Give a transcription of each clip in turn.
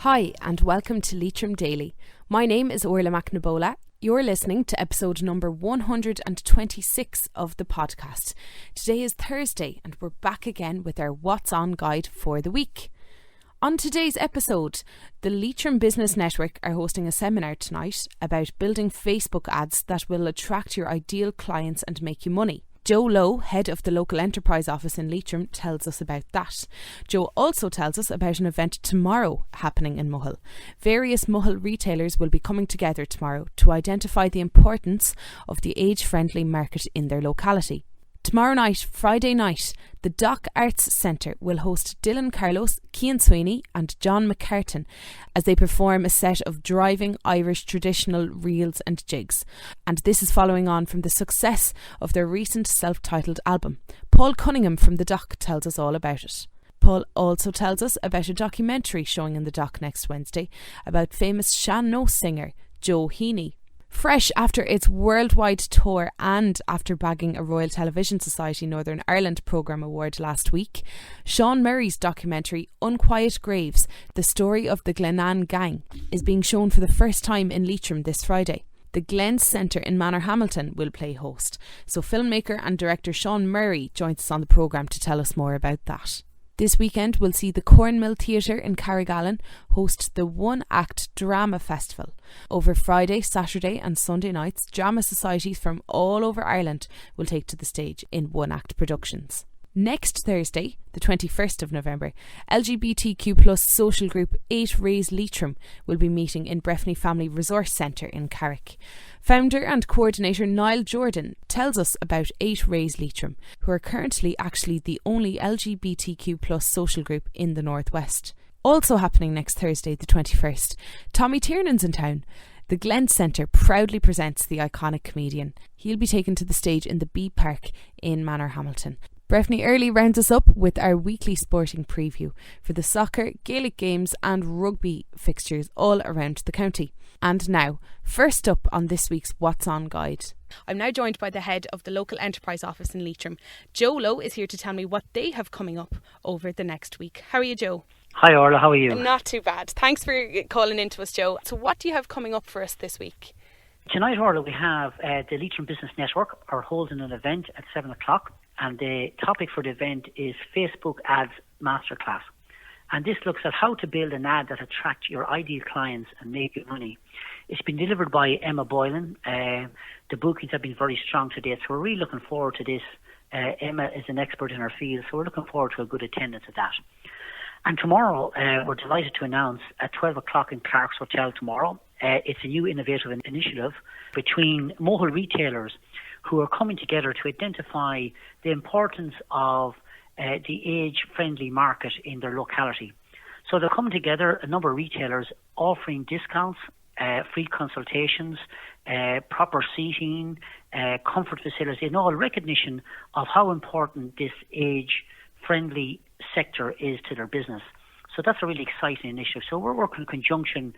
Hi and welcome to Leitrim Daily. My name is Orla McNabola. You're listening to episode number 126 of the podcast. Today is Thursday and we're back again with our What's On guide for the week. On today's episode, the Leitrim Business Network are hosting a seminar tonight about building Facebook ads that will attract your ideal clients and make you money. Joe Lowe, head of the Local Enterprise Office in Leitrim, tells us about that. Joe also tells us about an event tomorrow happening in Mohill. Various Mohill retailers will be coming together tomorrow to identify the importance of the age-friendly market in their locality. Tomorrow night, Friday night, the Dock Arts Centre will host Dylan Carlos, Cian Sweeney and John McCartin as they perform a set of driving Irish traditional reels and jigs. And this is following on from the success of their recent self-titled album. Paul Cunningham from the Dock tells us all about it. Paul also tells us about a documentary showing in the Dock next Wednesday about famous sean-nós singer Joe Heaney. Fresh after its worldwide tour and after bagging a Royal Television Society Northern Ireland programme award last week, Seán Murray's documentary Unquiet Graves, the story of the Glenanne Gang, is being shown for the first time in Leitrim this Friday. The Glens Centre in Manorhamilton will play host, so filmmaker and director Seán Murray joins us on the programme to tell us more about that. This weekend we'll see the Cornmill Theatre in Carrigallen host the one-act drama festival. Over Friday, Saturday and Sunday nights, drama societies from all over Ireland will take to the stage in one-act productions. Next Thursday, the 21st of November, LGBTQ+ social group 8 Rays Leitrim will be meeting in Breffni Family Resource Centre in Clarke. Founder and coordinator Niall Jordan tells us about 8 Rays Leitrim, who are currently actually the only LGBTQ+ social group in the Northwest. Also happening next Thursday, the 21st, Tommy Tiernan's in town. The Glen Centre proudly presents the iconic comedian. He'll be taken to the stage in the Bee Park in Manorhamilton. Breffni Early rounds us up with our weekly sporting preview for the soccer, Gaelic games and rugby fixtures all around the county. And now, first up on this week's What's On guide. I'm now joined by the head of the Local Enterprise Office in Leitrim. Joe Lowe is here to tell me what they have coming up over the next week. How are you, Joe? Hi Orla, how are you? Not too bad. Thanks for calling in to us, Joe. So what do you have coming up for us this week? Tonight, Orla, we have the Leitrim Business Network are holding an event at 7 o'clock. And the topic for the event is Facebook Ads Masterclass. And this looks at how to build an ad that attracts your ideal clients and make you money. It's been delivered by Emma Boylan. The bookings have been very strong to date, so we're really looking forward to this. Emma is an expert in her field, so we're looking forward to a good attendance at that. And tomorrow, we're delighted to announce at 12 o'clock in Clarke's Hotel tomorrow, it's a new innovative initiative between Mohill retailers who are coming together to identify the importance of the age-friendly market in their locality. So they're coming together, a number of retailers offering discounts, free consultations, proper seating, comfort facilities, and all recognition of how important this age-friendly sector is to their business. So that's a really exciting initiative. So we're working in conjunction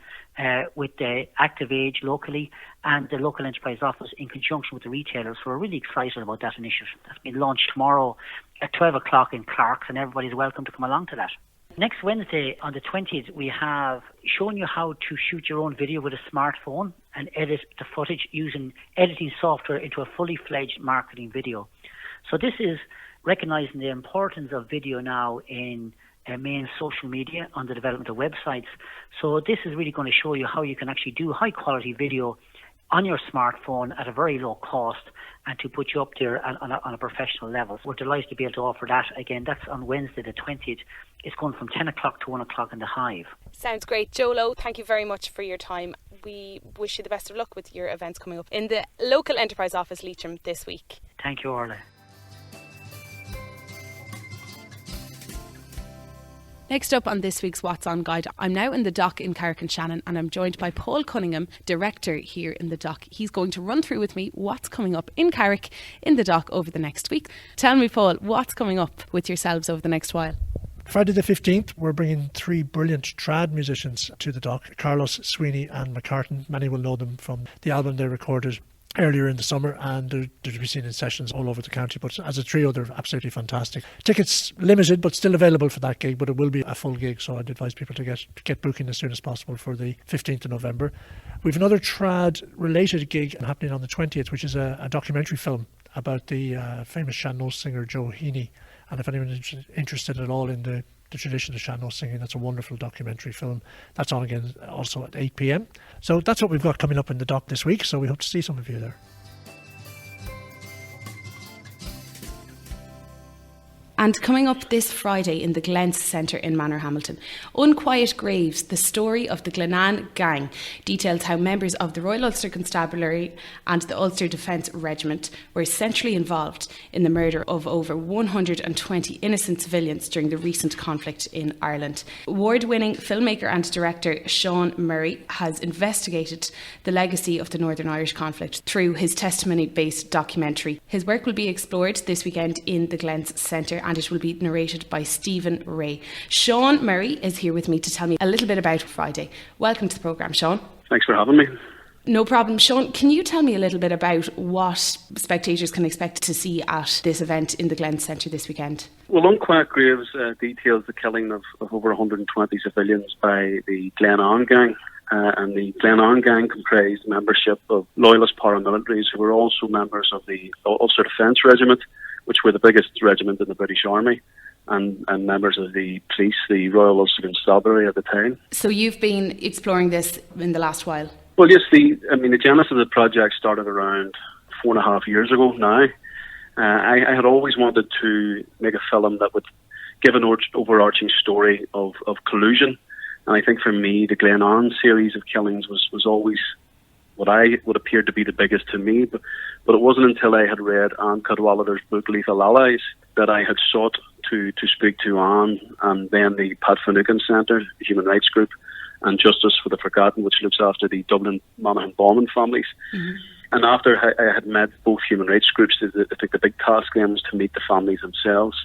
with the Active Age locally and the Local Enterprise Office in conjunction with the retailers. So we're really excited about that initiative. That's been launched tomorrow at 12 o'clock in Clarke, and everybody's welcome to come along to that. Next Wednesday, on the 20th, we have shown you how to shoot your own video with a smartphone and edit the footage using editing software into a fully fledged marketing video. So this is recognising the importance of video now in main social media on the development of websites. So this is really going to show you how you can actually do high quality video on your smartphone at a very low cost and to put you up there on a professional level. We're delighted to be able to offer that. Again, that's on Wednesday the 20th. It's going from 10 o'clock to 1 o'clock in the Hive. Sounds great. Joe Lowe, thank you very much for your time. We wish you the best of luck with your events coming up in the Local Enterprise Office Leitrim this week. Thank you, Orla. Next up on this week's What's On guide, I'm now in the Dock in Carrick and Shannon and I'm joined by Paul Cunningham, director here in the Dock. He's going to run through with me what's coming up in Carrick in the Dock over the next week. Tell me, Paul, what's coming up with yourselves over the next while? Friday the 15th, we're bringing 3 brilliant trad musicians to the Dock, Carlos, Sweeney and McCartin. Many will know them from the album they recorded earlier in the summer, and they're to be seen in sessions all over the county. But as a trio, they're absolutely fantastic. Tickets limited, but still available for that gig, but it will be a full gig, so I'd advise people to get booking as soon as possible for the 15th of November. We've another trad-related gig happening on the 20th, which is a documentary film about the famous sean-nós singer Joe Heaney. And if anyone is interested at all in the tradition of sean-nós singing, that's a wonderful documentary film. That's on again also at 8 p.m. So that's what we've got coming up in the dock this week, so we hope to see some of you there. And coming up this Friday in the Glens Centre in Manorhamilton, Unquiet Graves, the story of the Glenanne Gang, details how members of the Royal Ulster Constabulary and the Ulster Defence Regiment were essentially involved in the murder of over 120 innocent civilians during the recent conflict in Ireland. Award-winning filmmaker and director Seán Murray has investigated the legacy of the Northern Irish conflict through his testimony-based documentary. His work will be explored this weekend in the Glens Centre, and it will be narrated by Stephen Ray. Seán Murray is here with me to tell me a little bit about Friday. Welcome to the programme, Seán. Thanks for having me. No problem. Seán, can you tell me a little bit about what spectators can expect to see at this event in the Glen Centre this weekend? Well, Unquiet Graves details the killing of over 120 civilians by the Glenanne Gang. And the Glenanne Gang comprised membership of loyalist paramilitaries who were also members of the Ulster Defence Regiment, which were the biggest regiment in the British Army, and members of the police, the Royal Ulster Constabulary at the time. So you've been exploring this in the last while? Well, yes, the genesis of the project started around 4.5 years ago now. I had always wanted to make a film that would give an overarching story of collusion. And I think for me, the Glenanne series of killings was always what would appear to be the biggest to me. But it wasn't until I had read Anne Cadwallader's book Lethal Allies that I had sought to speak to Anne and then the Pat Finucane Centre, the human rights group, and Justice for the Forgotten, which looks after the Dublin Monaghan bombing families. Mm-hmm. And after I had met both human rights groups, I think the big task then was to meet the families themselves.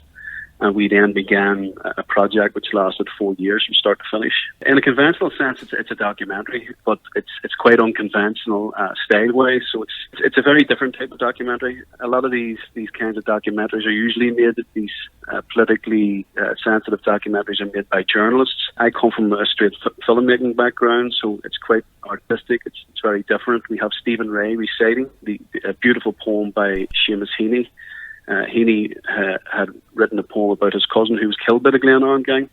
And we then began a project which lasted 4 years from start to finish. In a conventional sense, it's a documentary, but it's quite unconventional style-wise. So it's a very different type of documentary. A lot of these kinds of documentaries are usually made. These politically sensitive documentaries are made by journalists. I come from a straight filmmaking background, so it's quite artistic. It's very different. We have Stephen Ray reciting a beautiful poem by Seamus Heaney. Heaney had written a poem about his cousin who was killed by the Glenanne Gang,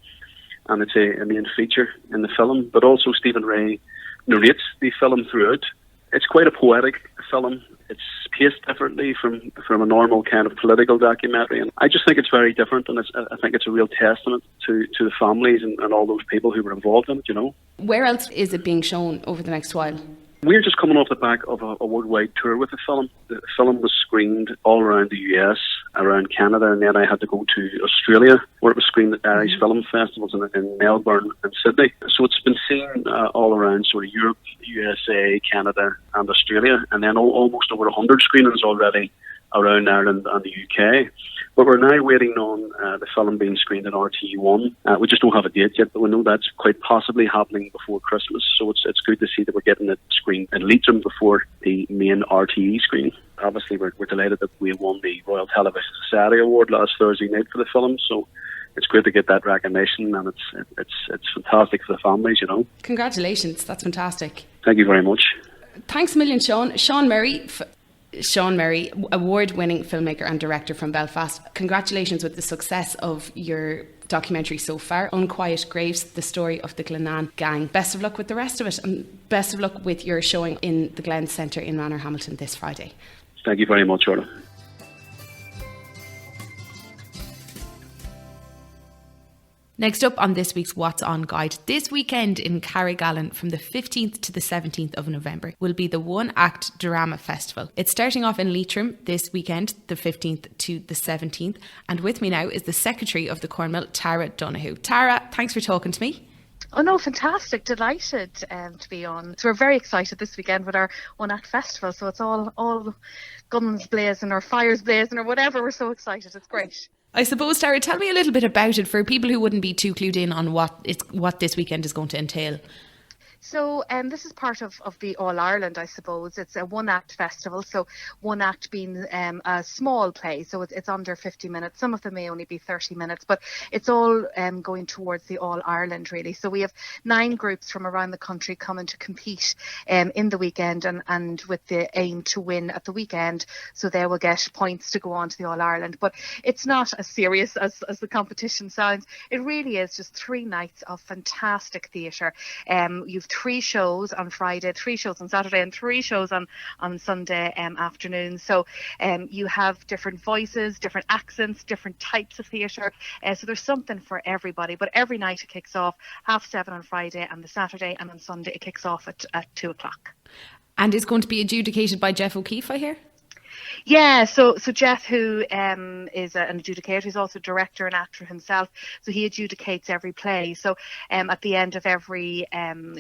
and it's a main feature in the film. But also Stephen Ray narrates the film throughout. It's quite a poetic film. It's paced differently from a normal kind of political documentary, and I just think it's very different, and I think it's a real testament to the families and all those people who were involved in it, you know. Where else is it being shown over the next while? We're just coming off the back of a worldwide tour with the film. The film was screened all around the US, around Canada, and then I had to go to Australia, where it was screened at Irish Film Festivals in Melbourne and Sydney. So it's been seen all around sort of Europe, USA, Canada and Australia, and then almost over 100 screenings already around Ireland and the UK. But we're now waiting on the film being screened in RTE1. We just don't have a date yet, but we know that's quite possibly happening before Christmas. So it's good to see that we're getting it screened in Leitrim before the main RTE screen. Obviously, we're delighted that we won the Royal Television Society Award last Thursday night for the film. So it's great to get that recognition, and it's fantastic for the families, you know. Congratulations, that's fantastic. Thank you very much. Thanks a million, Seán. Seán Murray, award-winning filmmaker and director from Belfast. Congratulations with the success of your documentary so far, Unquiet Graves, the story of the Glenanne Gang. Best of luck with the rest of it, and best of luck with your showing in the Glens Centre in Manorhamilton this Friday. Thank you very much, Orla. Next up on this week's What's On Guide, this weekend in Carrigallen from the 15th to the 17th of November will be the One Act Drama Festival. It's starting off in Leitrim this weekend, the 15th to the 17th. And with me now is the Secretary of the Cornmill, Tara Donoghue. Tara, thanks for talking to me. Oh no, fantastic. Delighted to be on. So we're very excited this weekend with our One Act Festival. So it's all guns blazing or fires blazing or whatever. We're so excited. It's great. I suppose, Tara, tell me a little bit about it for people who wouldn't be too clued in on what this weekend is going to entail. So this is part of the All Ireland, I suppose. It's a one-act festival, so one act being a small play, so it's under 50 minutes. Some of them may only be 30 minutes, but it's all going towards the All Ireland, really. So we have 9 groups from around the country coming to compete in the weekend and with the aim to win at the weekend, so they will get points to go on to the All Ireland. But it's not as serious as the competition sounds. It really is just 3 nights of fantastic theatre. You've 3 shows on Friday, 3 shows on Saturday, and 3 shows on Sunday afternoon. So you have different voices, different accents, different types of theatre. So there's something for everybody. But every night it kicks off 7:30 on Friday and the Saturday, and on Sunday it kicks off at 2 o'clock. And it's going to be adjudicated by Jeff O'Keefe, I hear? Yeah, so Jeff, who is an adjudicator, he's also director and actor himself, so he adjudicates every play. So at the end of every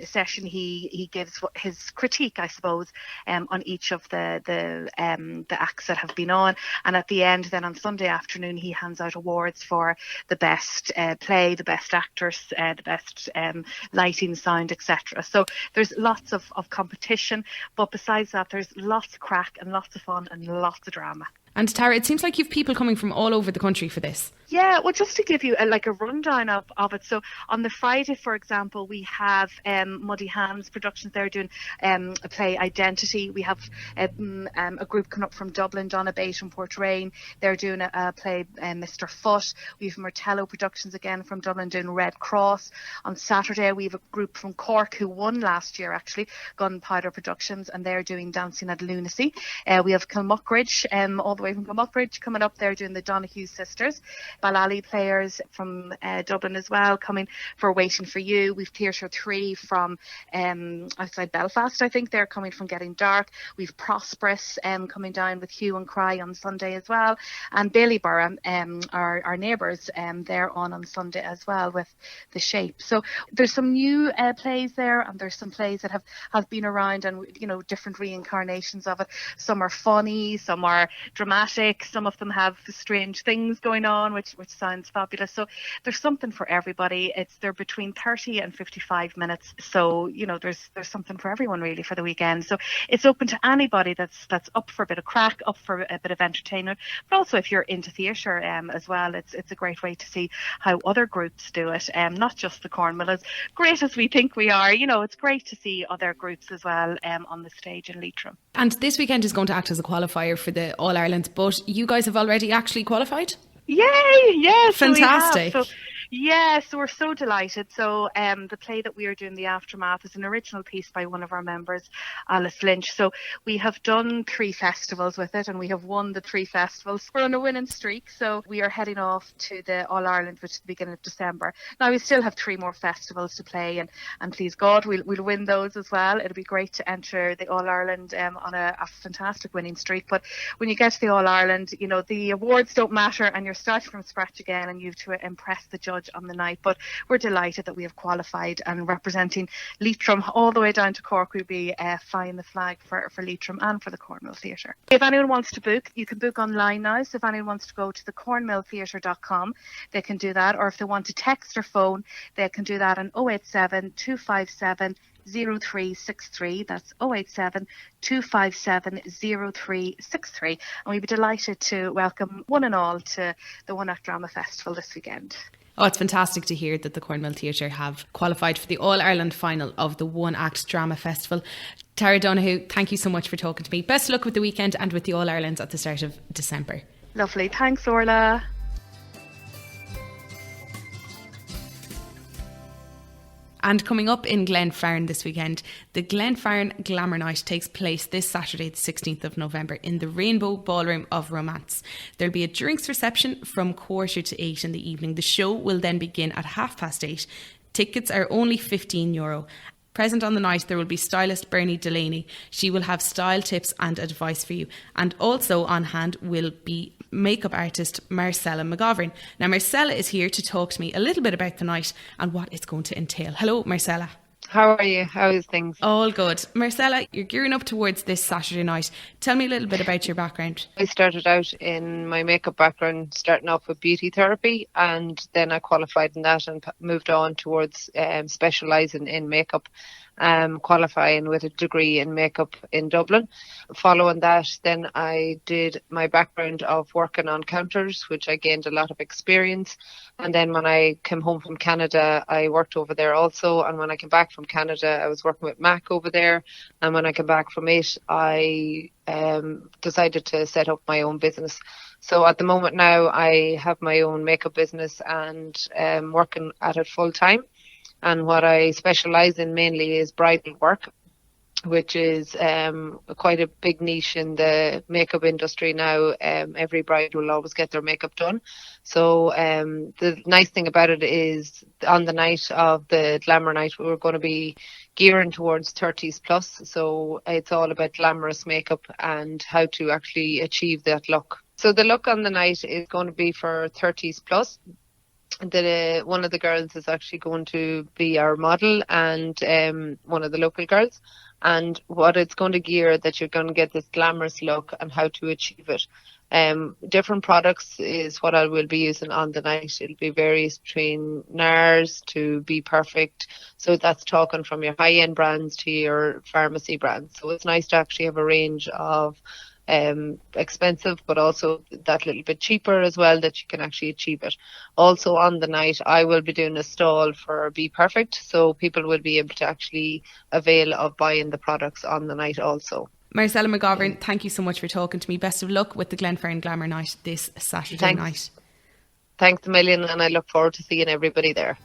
session, he gives his critique, I suppose, on each of the acts that have been on. And at the end, then on Sunday afternoon, he hands out awards for the best play, the best actors, the best lighting, sound, etc. So there's lots of competition, but besides that, there's lots of crack and lots of fun and lots of drama. And Tara, it seems like you've people coming from all over the country for this. Yeah, well, just to give you a rundown of it. So on the Friday, for example, we have Muddy Hands Productions. They're doing a play, Identity. We have a group coming up from Dublin, Donna Bate and Portrane. They're doing a play, Mr. Foot. We have Martello Productions again from Dublin doing Red Cross. On Saturday, we have a group from Cork who won last year, actually, Gunpowder Productions, and they're doing Dancing at Lunacy. We have Kilmuckridge, all the way from Kilmuckridge coming up. They're doing the Donahue Sisters. Ballally players from Dublin as well coming for Waiting for You. We've Theatre 3 from outside Belfast, I think. They're coming from Getting Dark. We've Prosperous coming down with Hue and Cry on Sunday as well. And Ballyborough, our neighbours, they're on Sunday as well with The Shape. So there's some new plays there, and there's some plays that have been around, and different reincarnations of it. Some are funny, some are dramatic, some of them have strange things going on, which sounds fabulous. So there's something for everybody. They're between 30 and 55 minutes. So, there's something for everyone really for the weekend. So it's open to anybody that's up for a bit of crack, up for a bit of entertainment. But also if you're into theatre as well, it's a great way to see how other groups do it. Not just the Cornwall, as great as we think we are. It's great to see other groups as well on the stage in Leitrim. And this weekend is going to act as a qualifier for the All Ireland, but you guys have already actually qualified? Yay! Yes, fantastic. So yes, we're so delighted. So the play that we are doing, The Aftermath, is an original piece by one of our members, Alice Lynch. So we have done 3 festivals with it, and we have won the 3 festivals. We're on a winning streak, so we are heading off to the All Ireland, which is the beginning of December. Now we still have 3 more festivals to play, and please God, we'll win those as well. It'll be great to enter the All Ireland on a fantastic winning streak. But when you get to the All Ireland, the awards don't matter, and you're starting from scratch again, and you have to impress the judge on the night. But we're delighted that we have qualified, and representing Leitrim all the way down to Cork, we'll be flying the flag for Leitrim and for the Cornwall Theatre. If anyone wants to book, you can book online now. So if anyone wants to go to thecornmilltheatre.com, they can do that. Or if they want to text or phone, they can do that on 087 257 0363. That's 087 257 0363. And we'd be delighted to welcome one and all to the One Act Drama Festival this weekend. Oh, it's fantastic to hear that the Cornwall Theatre have qualified for the All Ireland final of the One Act Drama Festival. Tara Donoghue, thank you so much for talking to me. Best of luck with the weekend and with the All Irelands at the start of December. Lovely. Thanks, Orla. And coming up in Glenfarne this weekend, the Glenfarne Glamour Night takes place this Saturday, the 16th of November, in the Rainbow Ballroom of Romance. There'll be a drinks reception from 7:45 in the evening. The show will then begin at 8:30. Tickets are only €15. Present on the night, there will be stylist Bernie Delaney. She will have style tips and advice for you. And also on hand will be makeup artist Marcella McGovern. Now, Marcella is here to talk to me a little bit about the night and what it's going to entail. Hello, Marcella. How are you? How is things? All good. Marcella, you're gearing up towards this Saturday night. Tell me a little bit about your background. I started out in my makeup background, starting off with beauty therapy, and then I qualified in that and moved on towards specialising in makeup. qualifying with a degree in makeup in Dublin. Following that, then I did my background of working on counters, which I gained a lot of experience. And then when I came home from Canada, I worked over there also. And when I came back from Canada, I was working with Mac over there. And when I came back from it, I decided to set up my own business. So at the moment now, I have my own makeup business and working at it full time. And what I specialise in mainly is bridal work, which is quite a big niche in the makeup industry now. Every bride will always get their makeup done. So the nice thing about it is on the night of the glamour night, we're going to be gearing towards 30s plus. So it's all about glamorous makeup and how to actually achieve that look. So the look on the night is going to be for 30s plus. One of the girls is actually going to be our model, and one of the local girls. And what it's going to gear that you're going to get this glamorous look and how to achieve it. Different products is what I will be using on the night. It'll be various between NARS to Be Perfect. So that's talking from your high-end brands to your pharmacy brands. So it's nice to actually have a range of expensive, but also that little bit cheaper as well, that you can actually achieve it. Also on the night, I will be doing a stall for Be Perfect, so people will be able to actually avail of buying the products on the night also. Marcella McGovern, thank you so much for talking to me. Best of luck with the Glenfern Glamour Night this Saturday night. Thanks a million, and I look forward to seeing everybody there.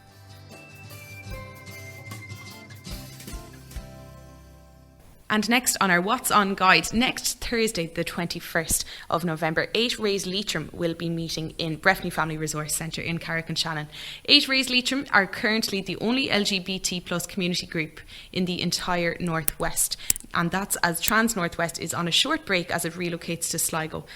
And next on our What's On guide, next Thursday, the 21st of November, 8 Rays Leitrim will be meeting in Breffni Family Resource Centre in Clarke and Shannon. 8 Rays Leitrim are currently the only LGBT plus community group in the entire Northwest. And that's as Trans Northwest is on a short break as it relocates to Sligo.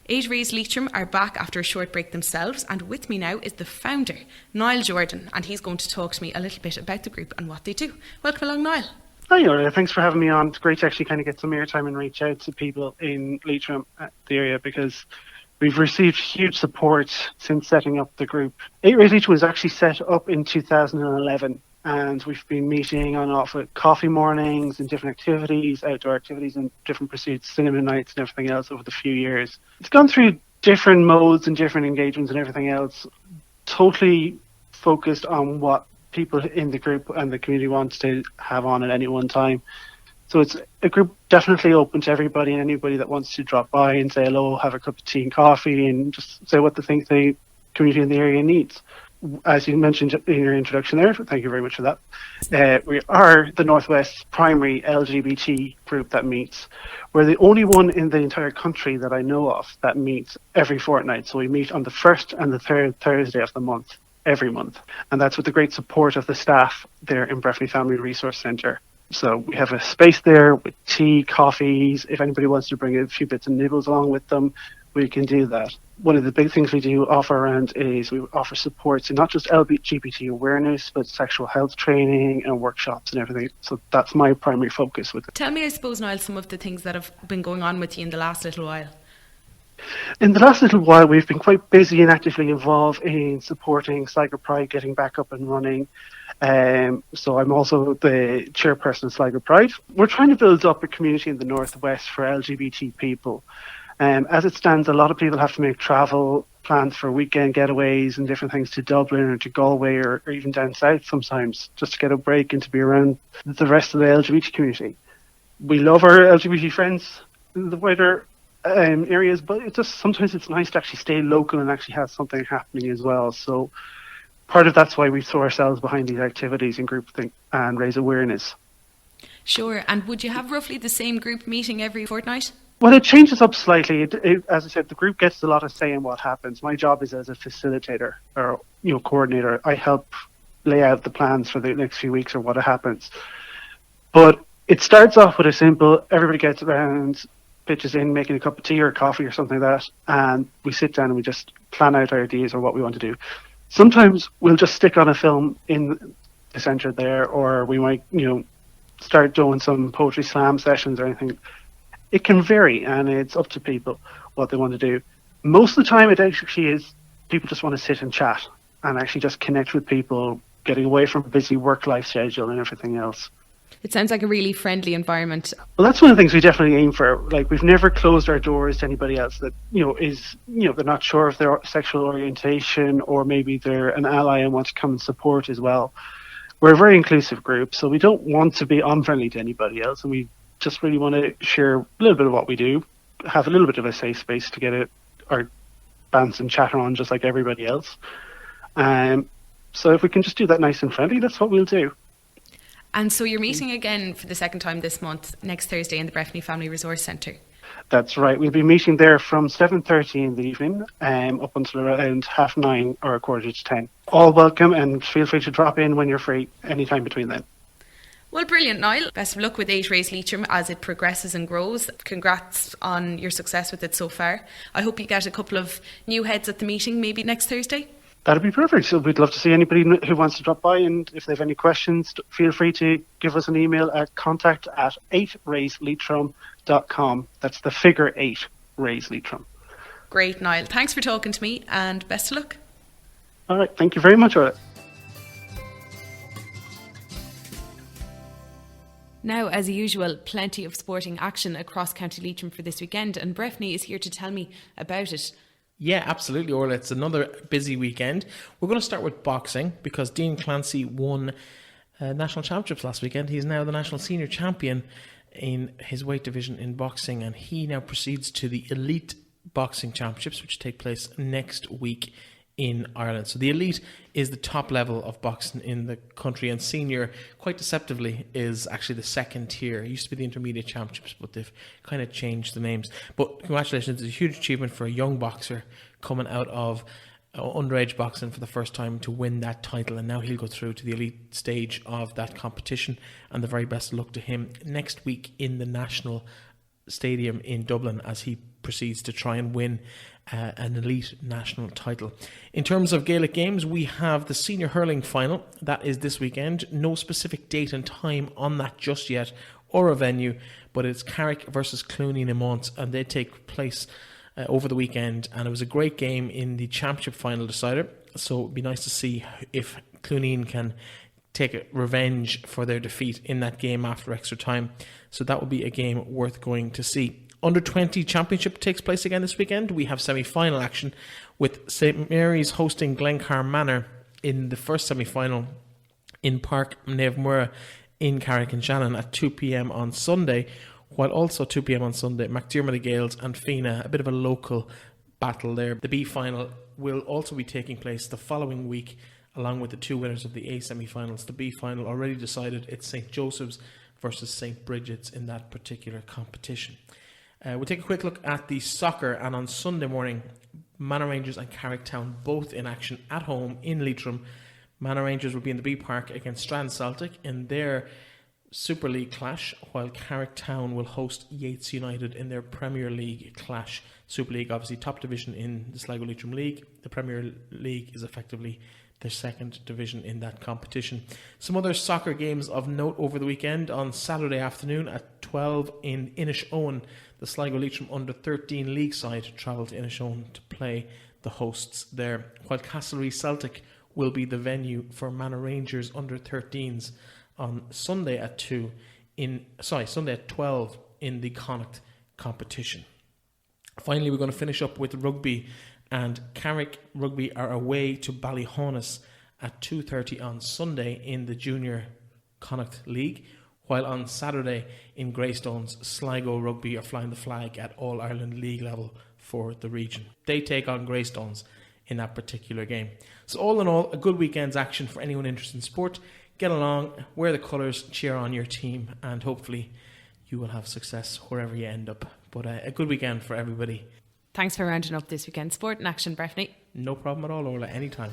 8 Rays Leitrim are back after a short break themselves, and with me now is the founder, Niall Jordan, and he's going to talk to me a little bit about the group and what they do. Welcome along, Niall. Hi, Orla. Thanks for having me on. It's great to actually kind of get some airtime and reach out to people in Leitrim, the area, because we've received huge support since setting up the group. 8 Rays Leitrim was actually set up in 2011, and we've been meeting on and off with coffee mornings and different activities, outdoor activities and different pursuits, cinema nights and everything else over the few years. It's gone through different modes and different engagements and everything else, totally focused on what people in the group and the community wants to have on at any one time. So it's a group definitely open to everybody and anybody that wants to drop by and say hello, have a cup of tea and coffee, and just say what they think the community in the area needs. As you mentioned in your introduction there, thank you very much for that. We are the Northwest's primary LGBT group that meets. We're the only one in the entire country that I know of that meets every fortnight. So we meet on the first and the third Thursday of the month, every month. And that's with the great support of the staff there in Breffni Family Resource Centre. So we have a space there with tea, coffees. If anybody wants to bring a few bits and nibbles along with them, we can do that. One of the big things we do offer around is we offer supports in not just LGBT awareness, but sexual health training and workshops and everything. So that's my primary focus with it. Tell me, I suppose, Niall, some of the things that have been going on with you in the last little while. In the last little while, we've been quite busy and actively involved in supporting Sligo Pride getting back up and running. So I'm also the chairperson of Sligo Pride. We're trying to build up a community in the Northwest for LGBT people. As it stands, a lot of people have to make travel plans for weekend getaways and different things to Dublin or to Galway or even down south sometimes, just to get a break and to be around the rest of the LGBT community. We love our LGBT friends in the wider areas, but it just sometimes it's nice to actually stay local and actually have something happening as well. So part of that's why we throw ourselves behind these activities in groupthink and raise awareness. Sure. And would you have roughly the same group meeting every fortnight? Well, it changes up slightly. As I said, the group gets a lot of say in what happens. My job is as a facilitator or coordinator. I help lay out the plans for the next few weeks or what happens. But it starts off with a simple, everybody gets around, pitches in, making a cup of tea or coffee or something like that, and we sit down and we just plan out our ideas or what we want to do. Sometimes we'll just stick on a film in the centre there, or we might, start doing some poetry slam sessions or anything. It can vary, and it's up to people what they want to do. Most of the time, it actually is people just want to sit and chat and actually just connect with people, getting away from a busy work-life schedule and everything else. It sounds like a really friendly environment. Well, that's one of the things we definitely aim for. Like, we've never closed our doors to anybody else that, they're not sure of their sexual orientation, or maybe they're an ally and want to come and support as well. We're a very inclusive group, so we don't want to be unfriendly to anybody else, and we just really want to share a little bit of what we do, have a little bit of a safe space to get our bands and chatter on just like everybody else. So if we can just do that nice and friendly, that's what we'll do. And so you're meeting again for the second time this month, next Thursday, in the Breffni Family Resource Centre. That's right. We'll be meeting there from 7:30 in the evening up until around 9:30 or 9:45. All welcome, and feel free to drop in when you're free, anytime between then. Well, brilliant, Niall. Best of luck with 8 Race Leitrim as it progresses and grows. Congrats on your success with it so far. I hope you get a couple of new heads at the meeting, maybe next Thursday. That'd be perfect. So we'd love to see anybody who wants to drop by, and if they have any questions, feel free to give us an email at contact@8raceleitrim.com. That's the figure 8, Race Leitrim. Great, Niall. Thanks for talking to me, and best of luck. All right. Thank you very much, Orla. Now, as usual, plenty of sporting action across County Leitrim for this weekend, and Breffni is here to tell me about it. Yeah, absolutely, Orla. It's another busy weekend. We're going to start with boxing because Dean Clancy won national championships last weekend. He's now the national senior champion in his weight division in boxing, and he now proceeds to the elite boxing championships, which take place next week in Ireland. So the elite is the top level of boxing in the country, and senior, quite deceptively, is actually the second tier. It used to be the intermediate championships, but they've kind of changed the names. But congratulations, it's a huge achievement for a young boxer coming out of underage boxing for the first time to win that title, and now he'll go through to the elite stage of that competition, and the very best of luck to him next week in the National Stadium in Dublin as he proceeds to try and win an elite national title. In terms of Gaelic games, we have the senior hurling final. That is this weekend. No specific date and time on that just yet, or a venue, but it's Carrick versus Clooney in Mons, and they take place over the weekend, and it was a great game in the championship final decider, so it'd be nice to see if Clooney can take a revenge for their defeat in that game after extra time. So that will be a game worth going to see. Under-20 championship takes place again this weekend. We have semi-final action with St Mary's hosting Glencar Manor in the first semi-final in Park Naomh in Carrick and Shannon at 2 p.m. on Sunday, while also 2 p.m. on Sunday, McDermott Gales and Fina, a bit of a local battle there. The B final will also be taking place the following week, along with the two winners of the A semi-finals. The B final already decided, it's St Joseph's versus St Bridget's in that particular competition. We'll take a quick look at the soccer, and on Sunday morning, Manor Rangers and Carrick Town both in action at home in Leitrim. Manor Rangers will be in the B Park against Strand Celtic in their Super League clash, while Carrick Town will host Yates United in their Premier League clash. Super League, obviously top division in the Sligo Leitrim League. The Premier League is effectively their second division in that competition. Some other soccer games of note over the weekend. On Saturday afternoon at 12 in Inishowen, the Sligo Leitrim under-13 league side travel to Inishowen to play the hosts there, while Castlereagh Celtic will be the venue for Manor Rangers under-13s on Sunday at 12 in the Connacht competition. Finally, we're going to finish up with rugby, and Carrick Rugby are away to Ballyhonus at 2:30 on Sunday in the Junior Connacht League, while on Saturday in Greystones, Sligo Rugby are flying the flag at All-Ireland League level for the region. They take on Greystones in that particular game. So all in all, a good weekend's action for anyone interested in sport. Get along, wear the colours, cheer on your team, and hopefully you will have success wherever you end up. But a good weekend for everybody. Thanks for rounding up this weekend's sport in action, Breffni. No problem at all, Orla, anytime.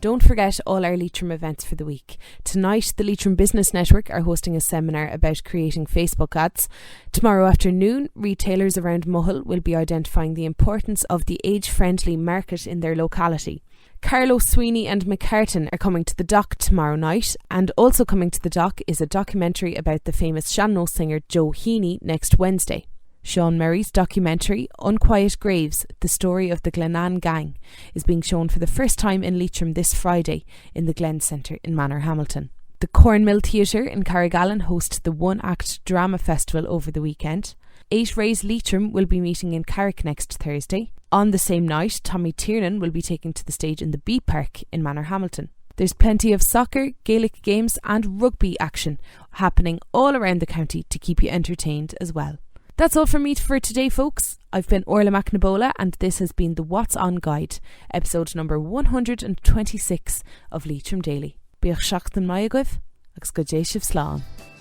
Don't forget all our Leitrim events for the week. Tonight, the Leitrim Business Network are hosting a seminar about creating Facebook ads. Tomorrow afternoon, retailers around Mohill will be identifying the importance of the age-friendly market in their locality. Carlo, Sweeney and McCartin are coming to the dock tomorrow night, and also coming to the dock is a documentary about the famous sean-nós singer Joe Heaney next Wednesday. Seán Murray's documentary Unquiet Graves, the story of the Glenanne Gang, is being shown for the first time in Leitrim this Friday in the Glen Centre in Manorhamilton. The Cornmill Theatre in Carrigallen hosts the one-act drama festival over the weekend. 8 Rays Leitrim will be meeting in Clarke next Thursday. On the same night, Tommy Tiernan will be taken to the stage in the Bee Park in Manorhamilton. There's plenty of soccer, Gaelic games and rugby action happening all around the county to keep you entertained as well. That's all from me for today, folks. I've been Orla McNabola and this has been the What's On Guide, episode number 126 of Leitrim Daily. Bíoch seachtain maithagh agus go dé sibh slán.